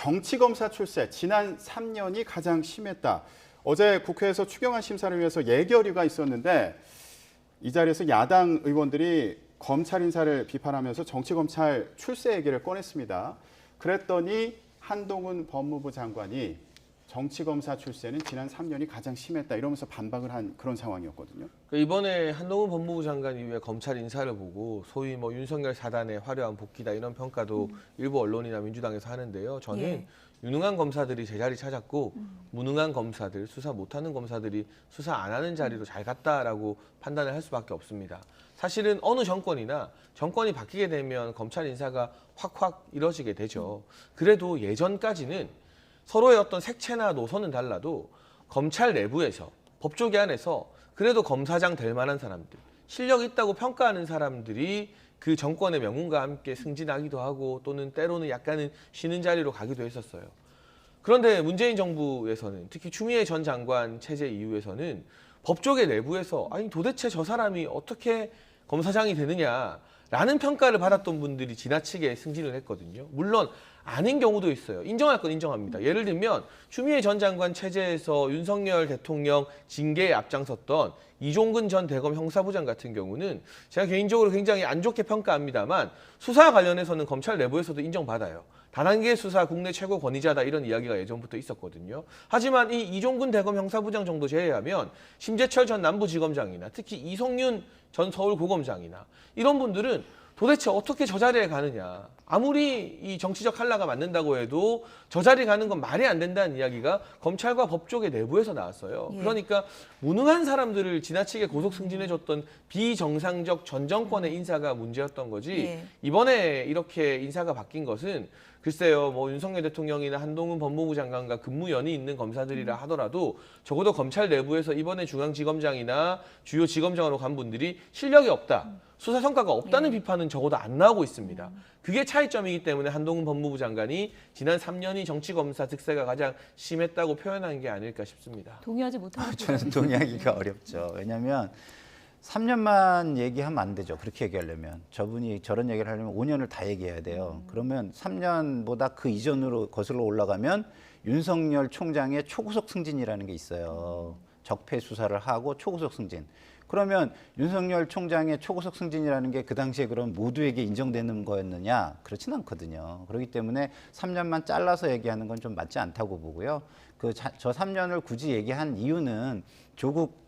정치검사 출세 지난 3년이 가장 심했다. 어제 국회에서 추경안 심사를 위해서 예결위가 있었는데 이 자리에서 야당 의원들이 검찰 인사를 비판하면서 정치검찰 출세 얘기를 꺼냈습니다. 그랬더니 한동훈 법무부 장관이 정치검사 출세는 지난 3년이 가장 심했다 이러면서 반박을 한 그런 상황이었거든요. 이번에 한동훈 법무부 장관 이후에 검찰 인사를 보고 소위 뭐 윤석열 사단의 화려한 복귀다 이런 평가도 일부 언론이나 민주당에서 하는데요. 저는 유능한 검사들이 제자리 찾았고 무능한 검사들, 수사 못하는 검사들이 수사 안 하는 자리로 잘 갔다라고 판단을 할 수밖에 없습니다. 사실은 어느 정권이나 정권이 바뀌게 되면 검찰 인사가 확확 이뤄지게 되죠. 그래도 예전까지는 서로의 어떤 색채나 노선은 달라도 검찰 내부에서 법조계 안에서 그래도 검사장 될 만한 사람들, 실력 있다고 평가하는 사람들이 그 정권의 명운과 함께 승진하기도 하고 또는 때로는 약간은 쉬는 자리로 가기도 했었어요. 그런데 문재인 정부에서는 특히 추미애 전 장관 체제 이후에서는 법조계 내부에서 아니 도대체 저 사람이 어떻게 검사장이 되느냐라는 평가를 받았던 분들이 지나치게 승진을 했거든요. 물론 아닌 경우도 있어요. 인정할 건 인정합니다. 예를 들면 추미애 전 장관 체제에서 윤석열 대통령 징계에 앞장섰던 이종근 전 대검 형사부장 같은 경우는 제가 개인적으로 굉장히 안 좋게 평가합니다만 수사 관련해서는 검찰 내부에서도 인정받아요. 다단계 수사 국내 최고 권위자다 이런 이야기가 예전부터 있었거든요. 하지만 이 이종근 대검 형사부장 정도 제외하면 심재철 전 남부지검장이나 특히 이성윤 전 서울고검장이나 이런 분들은 도대체 어떻게 저 자리에 가느냐. 아무리 이 정치적 칼라가 맞는다고 해도 저 자리에 가는 건 말이 안 된다는 이야기가 검찰과 법조계 내부에서 나왔어요. 그러니까 무능한 사람들을 지나치게 고속 승진해줬던 비정상적 전 정권의 인사가 문제였던 거지 이번에 이렇게 인사가 바뀐 것은 글쎄요, 뭐 윤석열 대통령이나 한동훈 법무부 장관과 근무연이 있는 검사들이라 하더라도 적어도 검찰 내부에서 이번에 중앙지검장이나 주요 지검장으로 간 분들이 실력이 없다. 수사 성과가 없다는 비판은 적어도 안 나오고 있습니다. 그게 차이점이기 때문에 한동훈 법무부 장관이 지난 3년이 정치검사 득세가 가장 심했다고 표현한 게 아닐까 싶습니다. 동의하지 못하는 저는 동의하기가 어렵죠. 왜냐하면 3년만 얘기하면 안 되죠. 그렇게 얘기하려면. 저분이 저런 얘기를 하려면 5년을 다 얘기해야 돼요. 그러면 3년보다 그 이전으로 거슬러 올라가면 윤석열 총장의 초구속 승진이라는 게 있어요. 적폐 수사를 하고 초구속 승진. 그러면 윤석열 총장의 초구속 승진이라는 게 그 당시에 그럼 모두에게 인정되는 거였느냐? 그렇진 않거든요. 그렇기 때문에 3년만 잘라서 얘기하는 건 좀 맞지 않다고 보고요. 저 3년을 굳이 얘기한 이유는 조국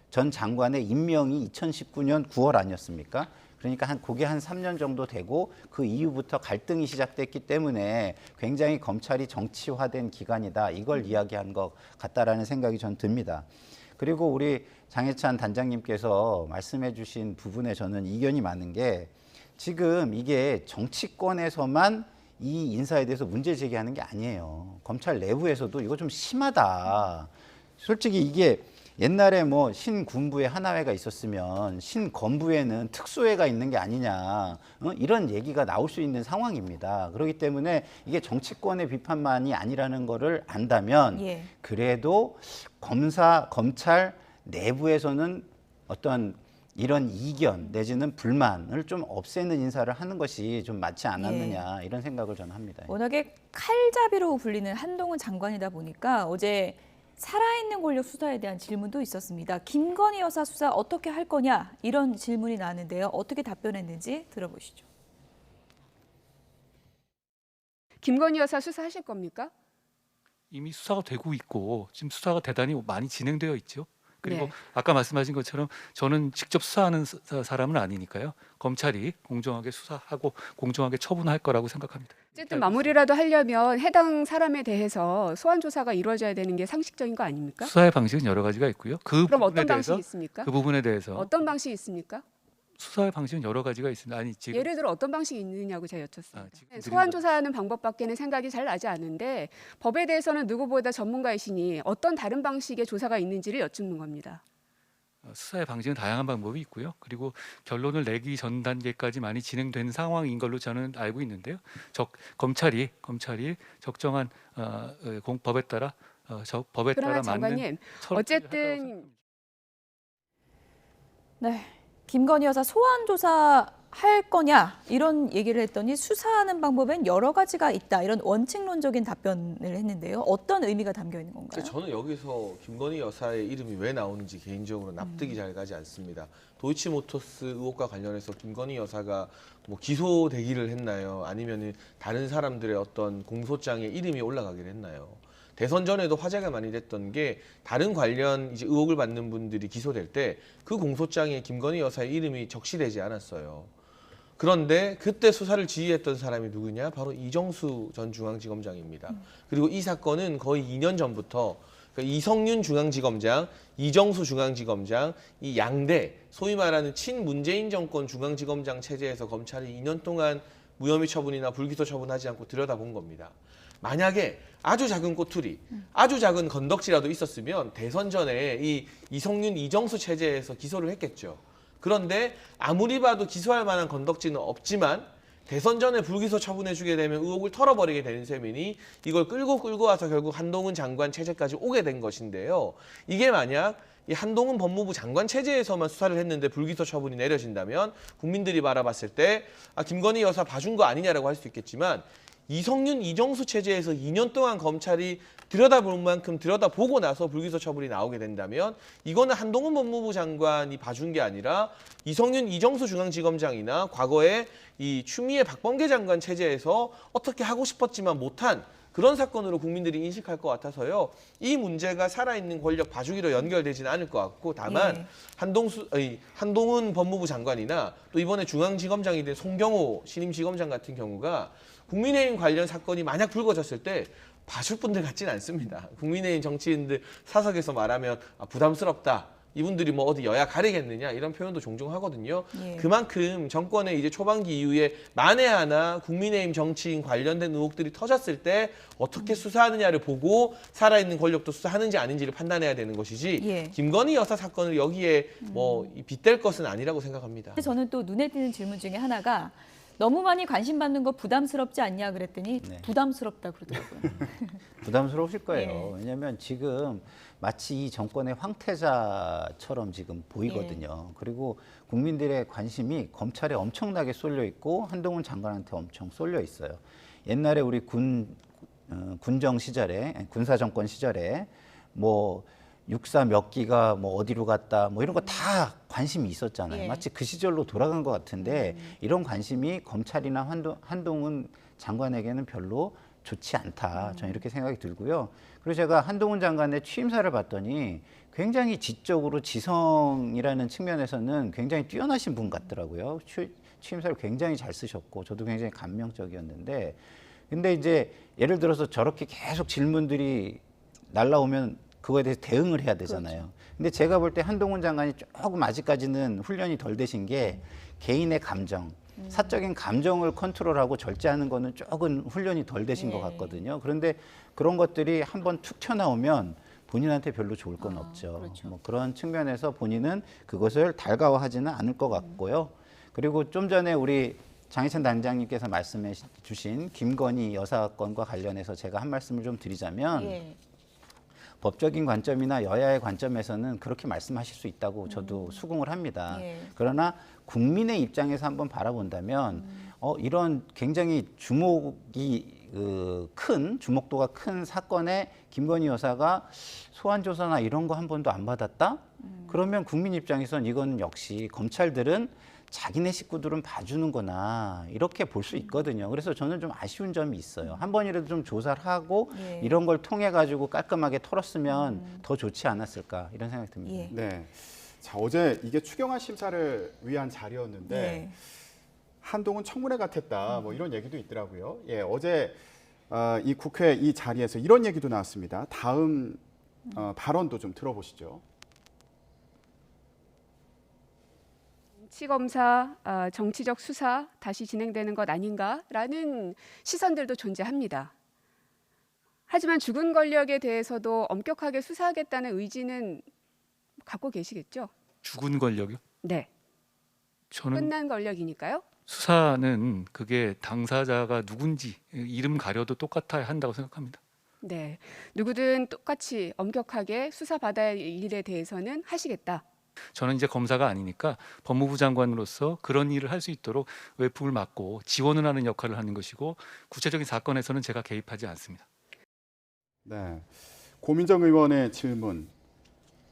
전 장관의 임명이 2019년 9월 아니었습니까? 그러니까 그게 한 3년 정도 되고 그 이후부터 갈등이 시작됐기 때문에 굉장히 검찰이 정치화된 기간이다. 이걸 이야기한 것 같다라는 생각이 전 듭니다. 그리고 우리 장해찬 단장님께서 말씀해 주신 부분에 저는 이견이 많은 게 지금 이게 정치권에서만 이 인사에 대해서 문제 제기하는 게 아니에요. 검찰 내부에서도 이거 좀 심하다. 솔직히 이게 옛날에 뭐 신군부에 하나회가 있었으면 신검부에는 특수회가 있는 게 아니냐 이런 얘기가 나올 수 있는 상황입니다. 그렇기 때문에 이게 정치권의 비판만이 아니라는 거를 안다면 그래도 검찰 내부에서는 어떤 이런 이견 내지는 불만을 좀 없애는 인사를 하는 것이 좀 맞지 않았느냐 이런 생각을 저는 합니다. 워낙에 칼잡이로 불리는 한동훈 장관이다 보니까 어제 살아있는 권력 수사에 대한 질문도 있었습니다. 김건희 여사 수사 어떻게 할 거냐 이런 질문이 나왔는데요. 어떻게 답변했는지 들어보시죠. 김건희 여사 수사하실 겁니까? 이미 수사가 되고 있고 지금 수사가 대단히 많이 진행되어 있죠. 그리고 아까 말씀하신 것처럼 저는 직접 수사하는 사람은 아니니까요. 검찰이 공정하게 수사하고 공정하게 처분할 거라고 생각합니다. 어쨌든 마무리라도 하려면 해당 사람에 대해서 소환 조사가 이루어져야 되는 게 상식적인 거 아닙니까? 수사의 방식은 여러 가지가 있고요. 그럼 어떤 방식이 있습니까? 그 부분에 대해서 어떤 방식이 있습니까? 수사의 방식은 여러 가지가 있습니다. 아니 지금 예를 들어 어떤 방식이 있느냐고 제가 여쭙습니다. 지금 소환 조사하는 방법밖에는 생각이 잘 나지 않은데 법에 대해서는 누구보다 전문가이시니 어떤 다른 방식의 조사가 있는지를 여쭙는 겁니다. 수사의 방식은 다양한 방법이 있고요. 그리고 결론을 내기 전 단계까지 많이 진행된 상황인 걸로 저는 알고 있는데요. 검찰이 적정한 법에 따라 그러나 맞는 장관님 어쨌든 네, 김건희 여사 소환 조사 할 거냐 이런 얘기를 했더니 수사하는 방법엔 여러 가지가 있다 이런 원칙론적인 답변을 했는데요. 어떤 의미가 담겨 있는 건가요? 근데 저는 여기서 김건희 여사의 이름이 왜 나오는지 개인적으로 납득이 잘 가지 않습니다. 도이치모터스 의혹과 관련해서 김건희 여사가 뭐 기소되기를 했나요? 아니면 다른 사람들의 어떤 공소장에 이름이 올라가기를 했나요? 대선 전에도 화제가 많이 됐던 게 다른 관련 이제 의혹을 받는 분들이 기소될 때 그 공소장에 김건희 여사의 이름이 적시되지 않았어요. 그런데 그때 수사를 지휘했던 사람이 누구냐? 바로 이정수 전 중앙지검장입니다. 그리고 이 사건은 거의 2년 전부터 그러니까 이성윤 중앙지검장, 이정수 중앙지검장, 이 양대 소위 말하는 친문재인 정권 중앙지검장 체제에서 검찰이 2년 동안 무혐의 처분이나 불기소 처분하지 않고 들여다본 겁니다. 만약에 아주 작은 꼬투리, 아주 작은 건덕지라도 있었으면 대선 전에 이 이성윤, 이정수 체제에서 기소를 했겠죠. 그런데 아무리 봐도 기소할 만한 건덕지는 없지만 대선 전에 불기소 처분해주게 되면 의혹을 털어버리게 되는 셈이니 이걸 끌고 와서 결국 한동훈 장관 체제까지 오게 된 것인데요. 이게 만약 이 한동훈 법무부 장관 체제에서만 수사를 했는데 불기소 처분이 내려진다면 국민들이 바라봤을 때 김건희 여사 봐준 거 아니냐라고 할 수 있겠지만 이성윤, 이정수 체제에서 2년 동안 검찰이 들여다볼 만큼 들여다보고 나서 불기소 처분이 나오게 된다면 이거는 한동훈 법무부 장관이 봐준 게 아니라 이성윤, 이정수 중앙지검장이나 과거에 이 추미애 박범계 장관 체제에서 어떻게 하고 싶었지만 못한 그런 사건으로 국민들이 인식할 것 같아서요. 이 문제가 살아있는 권력 봐주기로 연결되지는 않을 것 같고 다만 한동훈 법무부 장관이나 또 이번에 중앙지검장이 된 송경호 신임지검장 같은 경우가 국민의힘 관련 사건이 만약 불거졌을 때 봐줄 분들 같지는 않습니다. 국민의힘 정치인들 사석에서 말하면 부담스럽다. 이분들이 뭐 어디 여야 가리겠느냐 이런 표현도 종종 하거든요. 예. 그만큼 정권의 이제 초반기 이후에 만에 하나 국민의힘 정치인 관련된 의혹들이 터졌을 때 어떻게 수사하느냐를 보고 살아있는 권력도 수사하는지 아닌지를 판단해야 되는 것이지 예. 김건희 여사 사건을 여기에 뭐 빗댈 것은 아니라고 생각합니다. 저는 또 눈에 띄는 질문 중에 하나가 너무 많이 관심 받는 거 부담스럽지 않냐 그랬더니 네. 부담스럽다 그러더라고요. 부담스러우실 거예요. 예. 왜냐하면 지금 마치 이 정권의 황태자처럼 지금 보이거든요. 예. 그리고 국민들의 관심이 검찰에 엄청나게 쏠려 있고 한동훈 장관한테 엄청 쏠려 있어요. 옛날에 우리 군정 시절에 군사 정권 시절에 뭐 육사 몇 기가 뭐 어디로 갔다 뭐 이런 거 다 관심이 있었잖아요. 예. 마치 그 시절로 돌아간 것 같은데 이런 관심이 검찰이나 한동훈 장관에게는 별로 좋지 않다. 저는 이렇게 생각이 들고요. 그리고 제가 한동훈 장관의 취임사를 봤더니 굉장히 지적으로 지성이라는 측면에서는 굉장히 뛰어나신 분 같더라고요. 취임사를 굉장히 잘 쓰셨고 저도 굉장히 감명적이었는데 근데 이제 예를 들어서 저렇게 계속 질문들이 날라오면 그거에 대해서 대응을 해야 되잖아요. 그렇죠. 근데 제가 볼 때 한동훈 장관이 조금 아직까지는 훈련이 덜 되신 게 개인의 감정, 사적인 감정을 컨트롤하고 절제하는 거는 조금 훈련이 덜 되신 것 같거든요. 그런데 그런 것들이 한번 툭 튀어나오면 본인한테 별로 좋을 건 없죠. 그렇죠. 뭐 그런 측면에서 본인은 그것을 달가워하지는 않을 것 같고요. 그리고 좀 전에 우리 장희찬 단장님께서 말씀해 주신 김건희 여사 건과 관련해서 제가 한 말씀을 좀 드리자면 예. 법적인 관점이나 여야의 관점에서는 그렇게 말씀하실 수 있다고 저도 수긍을 합니다. 예. 그러나 국민의 입장에서 한번 바라본다면 이런 굉장히 주목도가 큰 사건에 김건희 여사가 소환 조사나 이런 거 한 번도 안 받았다? 그러면 국민 입장에서는 이건 역시 검찰들은 자기네 식구들은 봐주는 거나 이렇게 볼 수 있거든요. 그래서 저는 좀 아쉬운 점이 있어요. 한 번이라도 좀 조사를 하고 예. 이런 걸 통해 가지고 깔끔하게 털었으면 더 좋지 않았을까 이런 생각이 듭니다. 예. 네. 자, 어제 이게 추경안 심사를 위한 자리였는데 예. 한동훈 청문회 같았다. 뭐 이런 얘기도 있더라고요. 예, 어제 이 국회 이 자리에서 이런 얘기도 나왔습니다. 다음 발언도 좀 들어보시죠. 정치검사, 정치적 수사 다시 진행되는 것 아닌가라는 시선들도 존재합니다. 하지만 죽은 권력에 대해서도 엄격하게 수사하겠다는 의지는 갖고 계시겠죠? 죽은 권력이요? 네. 저는 끝난 권력이니까요. 수사는 그게 당사자가 누군지 이름 가려도 똑같아야 한다고 생각합니다. 네. 누구든 똑같이 엄격하게 수사받아야 할 일에 대해서는 하시겠다. 저는 이제 검사가 아니니까 법무부 장관으로서 그런 일을 할 수 있도록 외풍을 막고 지원을 하는 역할을 하는 것이고 구체적인 사건에서는 제가 개입하지 않습니다. 네. 고민정 의원의 질문.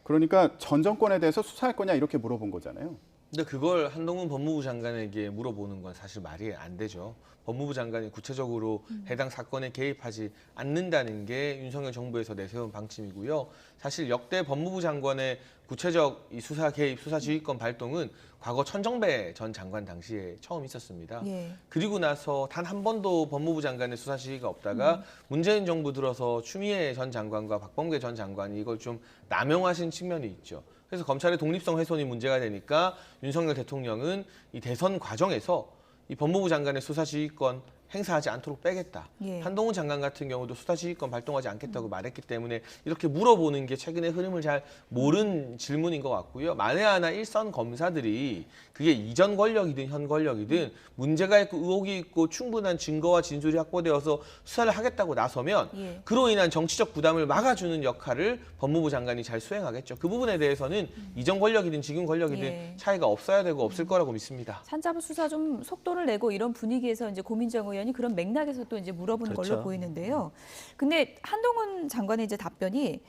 그러니까 전 정권에 대해서 수사할 거냐 이렇게 물어본 거잖아요. 근데 그걸 한동훈 법무부 장관에게 물어보는 건 사실 말이 안 되죠. 법무부 장관이 구체적으로 해당 사건에 개입하지 않는다는 게 윤석열 정부에서 내세운 방침이고요. 사실 역대 법무부 장관의 구체적 이 수사 개입, 수사 지휘권 발동은 과거 천정배 전 장관 당시에 처음 있었습니다. 예. 그리고 나서 단 한 번도 법무부 장관의 수사 지휘가 없다가 문재인 정부 들어서 추미애 전 장관과 박범계 전 장관이 이걸 좀 남용하신 측면이 있죠. 그래서 검찰의 독립성 훼손이 문제가 되니까 윤석열 대통령은 이 대선 과정에서 이 법무부 장관의 수사 지휘권 행사하지 않도록 빼겠다. 예. 한동훈 장관 같은 경우도 수사 지휘권 발동하지 않겠다고 말했기 때문에 이렇게 물어보는 게 최근의 흐름을 잘 모른 질문인 것 같고요. 만에 하나 일선 검사들이 그게 이전 권력이든 현 권력이든 문제가 있고 의혹이 있고 충분한 증거와 진술이 확보되어서 수사를 하겠다고 나서면 예. 그로 인한 정치적 부담을 막아주는 역할을 법무부 장관이 잘 수행하겠죠. 그 부분에 대해서는 이전 권력이든 지금 권력이든 예. 차이가 없어야 되고 없을 거라고 믿습니다. 산자부 수사 좀 속도를 내고 이런 분위기에서 이제 고민정 의원이 그런 맥락에서 또 이제 물어보는 그렇죠. 걸로 보이는데요. 근데 한동훈 장관의 이제 답변이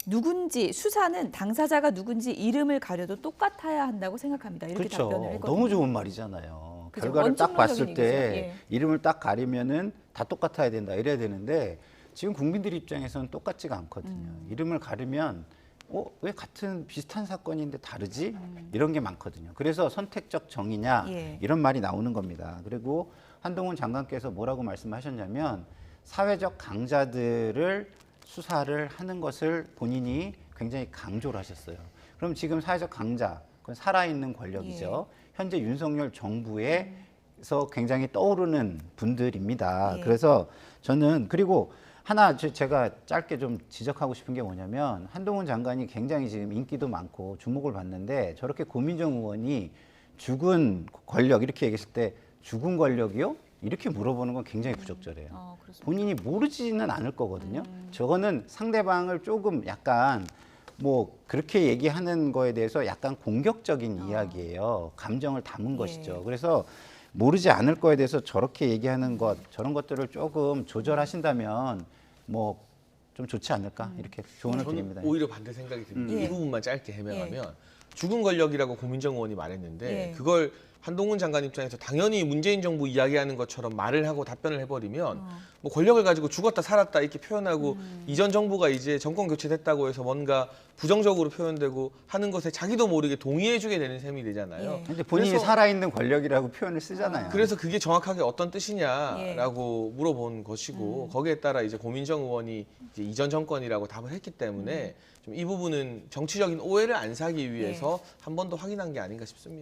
누군지 수사는 당사자가 누군지 이름을 가려도 똑같아야 한다고 생각합니다. 이렇게 답변을 그렇죠. 했거든요. 너무 좋은 말이잖아요. 그죠. 결과를 딱 봤을 원칙론적인 때 얘기죠. 예. 이름을 딱 가리면은 다 똑같아야 된다 이래야 되는데 지금 국민들 입장에서는 똑같지가 않거든요. 이름을 가리면 왜 같은 비슷한 사건인데 다르지? 이런 게 많거든요. 그래서 선택적 정의냐 예. 이런 말이 나오는 겁니다. 그리고 한동훈 장관께서 뭐라고 말씀하셨냐면 사회적 강자들을 수사를 하는 것을 본인이 굉장히 강조를 하셨어요. 그럼 지금 사회적 강자, 그건 살아있는 권력이죠. 현재 윤석열 정부에서 굉장히 떠오르는 분들입니다. 예. 그래서 저는 그리고 하나 제가 짧게 좀 지적하고 싶은 게 뭐냐면 한동훈 장관이 굉장히 지금 인기도 많고 주목을 받는데 저렇게 고민정 의원이 죽은 권력 이렇게 얘기했을 때 죽은 권력이요? 이렇게 물어보는 건 굉장히 부적절해요. 그렇습니다. 본인이 모르지는 않을 거거든요. 저거는 상대방을 조금 약간 뭐 그렇게 얘기하는 거에 대해서 약간 공격적인 이야기예요. 감정을 담은 것이죠. 그래서 모르지 않을 거에 대해서 저렇게 얘기하는 것, 저런 것들을 조금 조절하신다면 뭐 좀 좋지 않을까 이렇게 조언을 저는 드립니다. 오히려 반대 생각이 듭니다. 예. 이 부분만 짧게 해명하면 죽은 권력이라고 고민정 의원이 말했는데 예. 그걸 한동훈 장관 입장에서 당연히 문재인 정부 이야기하는 것처럼 말을 하고 답변을 해버리면 뭐 권력을 가지고 죽었다 살았다 이렇게 표현하고 이전 정부가 이제 정권 교체됐다고 해서 뭔가 부정적으로 표현되고 하는 것에 자기도 모르게 동의해주게 되는 셈이 되잖아요. 예. 근데 본인이 그래서- 살아있는 권력이라고 표현을 쓰잖아요. 그래서 그게 정확하게 어떤 뜻이냐라고 물어본 것이고 거기에 따라 이제 고민정 의원이 이제 이전 정권이라고 답을 했기 때문에 좀 이 부분은 정치적인 오해를 안 사기 위해서 한 번 더 확인한 게 아닌가 싶습니다.